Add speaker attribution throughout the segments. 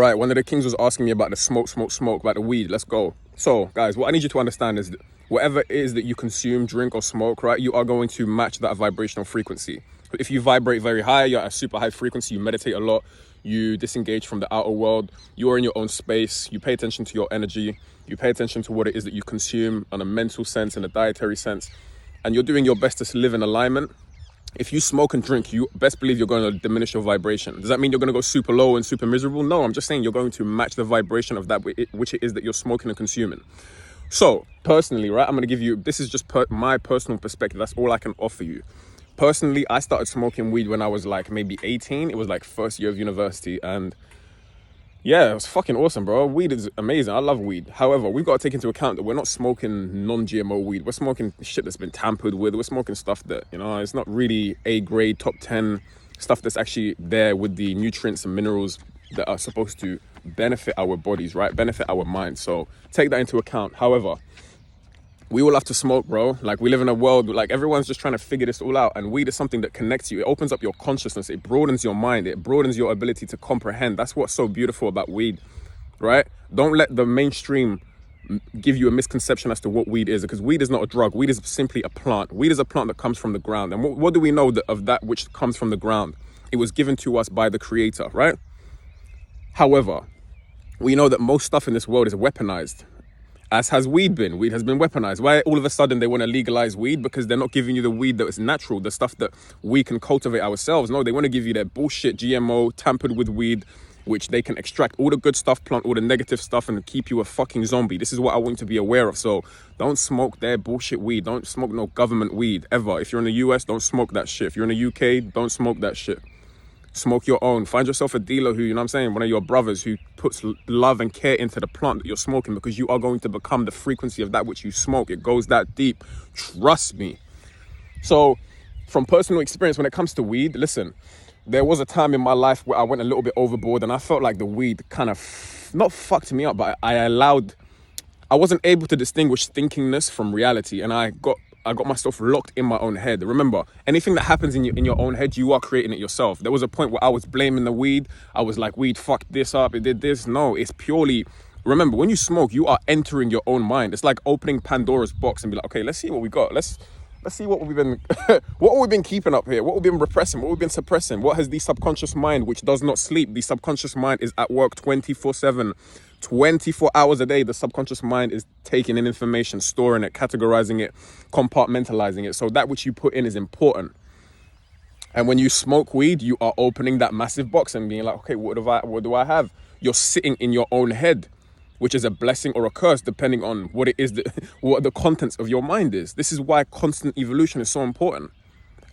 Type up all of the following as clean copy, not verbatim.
Speaker 1: right, one of the kings was asking me about the smoke, about the weed. Let's go. So, guys, what I need you to understand is that whatever it is that you consume, drink, or smoke, right, you are going to match that vibrational frequency. If you vibrate very high, you're at a super high frequency, you meditate a lot, you disengage from the outer world, you are in your own space, you pay attention to your energy, you pay attention to what it is that you consume on a mental sense and a dietary sense, and you're doing your best to live in alignment. If you smoke and drink, you best believe you're going to diminish your vibration. Does that mean you're going to go super low and super miserable? No, I'm just saying you're going to match the vibration of that which it is that you're smoking and consuming. So, personally, right, I'm going to give you, this is just my personal perspective. That's all I can offer you. Personally, I started smoking weed when I was like maybe 18. It was like first year of university, and yeah, it was fucking awesome, bro. Weed is amazing. I love weed. However, we've got to take into account that we're not smoking non-GMO weed. We're smoking shit that's been tampered with. We're smoking stuff that, you know, it's not really A grade, top 10 stuff that's actually there with the nutrients and minerals that are supposed to benefit our bodies, right? Benefit our minds. So take that into account. However, we all have to smoke, bro. Like, we live in a world, like, everyone's just trying to figure this all out. And weed is something that connects you. It opens up your consciousness. It broadens your mind. It broadens your ability to comprehend. That's what's so beautiful about weed, right? Don't let the mainstream give you a misconception as to what weed is, because weed is not a drug. Weed is simply a plant. Weed is a plant that comes from the ground. And what do we know of that which comes from the ground? It was given to us by the Creator, right? However, we know that most stuff in this world is weaponized. As has weed been. Weed has been weaponized. Why all of a sudden they want to legalize weed? Because they're not giving you the weed that is natural, the stuff that we can cultivate ourselves. No, they want to give you their bullshit GMO, tampered with weed, which they can extract all the good stuff, plant all the negative stuff, and keep you a fucking zombie. This is what I want you to be aware of. So don't smoke their bullshit weed. Don't smoke no government weed, ever. If you're in the US, don't smoke that shit. If you're in the UK, don't smoke that shit. Smoke your own. Find yourself a dealer who, you know what I'm saying, one of your brothers who puts love and care into the plant that you're smoking, because you are going to become the frequency of that which you smoke. It goes that deep. Trust me. So from personal experience, when it comes to weed, listen, there was a time in my life where I went a little bit overboard, and I felt like the weed kind of, not fucked me up, but I wasn't able to distinguish thinkingness from reality, and I got myself locked in my own head. Remember, anything that happens in your own head, you are creating it yourself. There was a point where I was blaming the weed. I was like, weed fucked this up, it did this. No, it's purely, remember, when you smoke, you are entering your own mind. It's like opening Pandora's box and be like, okay, let's see what we got. Let's see what we've been, what we've been keeping up here, what we've been repressing, what we've been suppressing. What has the subconscious mind, which does not sleep, the subconscious mind is at work 24/7. 24 hours a day, the subconscious mind is taking in information, storing it, categorizing it, compartmentalizing it. So that which you put in is important. And when you smoke weed, you are opening that massive box and being like, okay, what do I have? You're sitting in your own head, which is a blessing or a curse, depending on what it is, what the contents of your mind is. This is why constant evolution is so important.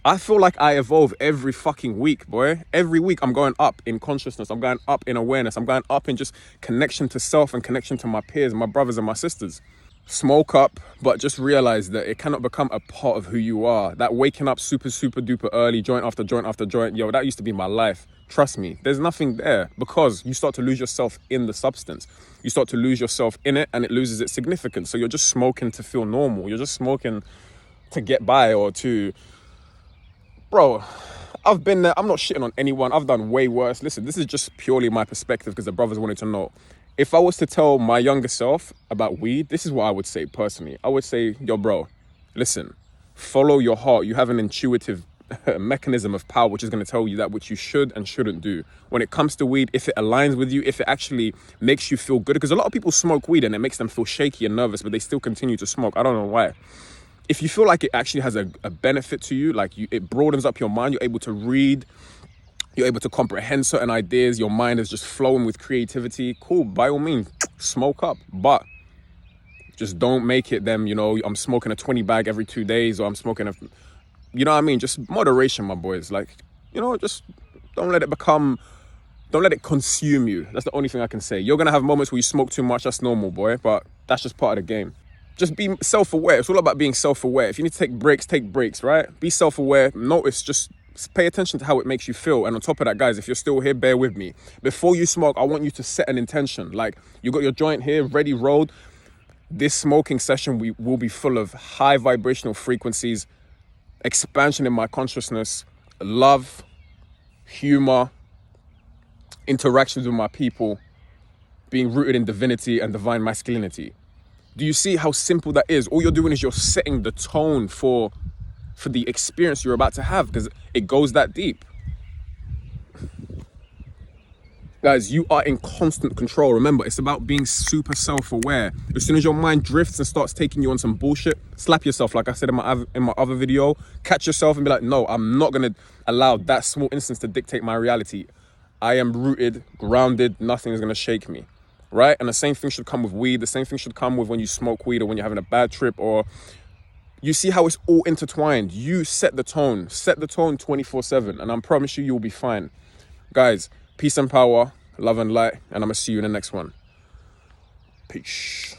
Speaker 1: I feel like I evolve every fucking week, boy. Every week I'm going up in consciousness. I'm going up in awareness. I'm going up in just connection to self and connection to my peers, my brothers and my sisters. Smoke up, but just realize that it cannot become a part of who you are. That waking up super duper early, joint after joint after joint, yo, that used to be my life. Trust me, there's nothing there, because you start to lose yourself in the substance. You start to lose yourself in it, and it loses its significance. So you're just smoking to feel normal. You're just smoking to get by, or to... Bro, I've been there. I'm not shitting on anyone. I've done way worse. Listen, this is just purely my perspective, because the brothers wanted to know. If I was to tell my younger self about weed, this is what I would say personally. I would say, yo, bro, listen, follow your heart. You have an intuitive mechanism of power which is going to tell you that which you should and shouldn't do. When it comes to weed, if it aligns with you, if it actually makes you feel good, because a lot of people smoke weed and it makes them feel shaky and nervous, but they still continue to smoke. I don't know why. If you feel like it actually has a benefit to you, like it broadens up your mind, you're able to read, you're able to comprehend certain ideas, your mind is just flowing with creativity, cool, by all means, smoke up. But just don't make it them, you know, I'm smoking a 20 bag every 2 days, or I'm smoking a, you know what I mean? Just moderation, my boys. Like, you know, just don't let it consume you. That's the only thing I can say. You're going to have moments where you smoke too much. That's normal, boy. But that's just part of the game. Just be self-aware. It's all about being self-aware. If you need to take breaks, right? Be self-aware. Notice, just pay attention to how it makes you feel. And on top of that, guys, if you're still here, bear with me. Before you smoke, I want you to set an intention. Like, you got your joint here, ready, rolled. This smoking session will be full of high vibrational frequencies, expansion in my consciousness, love, humor, interactions with my people, being rooted in divinity and divine masculinity. Do you see how simple that is? All you're doing is you're setting the tone for the experience you're about to have, because it goes that deep. Guys, you are in constant control. Remember, it's about being super self-aware. As soon as your mind drifts and starts taking you on some bullshit, slap yourself, like I said in my other video. Catch yourself and be like, no, I'm not going to allow that small instance to dictate my reality. I am rooted, grounded, nothing is going to shake me, right? And the same thing should come with weed. The same thing should come with when you smoke weed or when you're having a bad trip, or you see how it's all intertwined. You set the tone 24/7, and I promise you, you'll be fine. Guys, peace and power, love and light, and I'm gonna see you in the next one. Peace.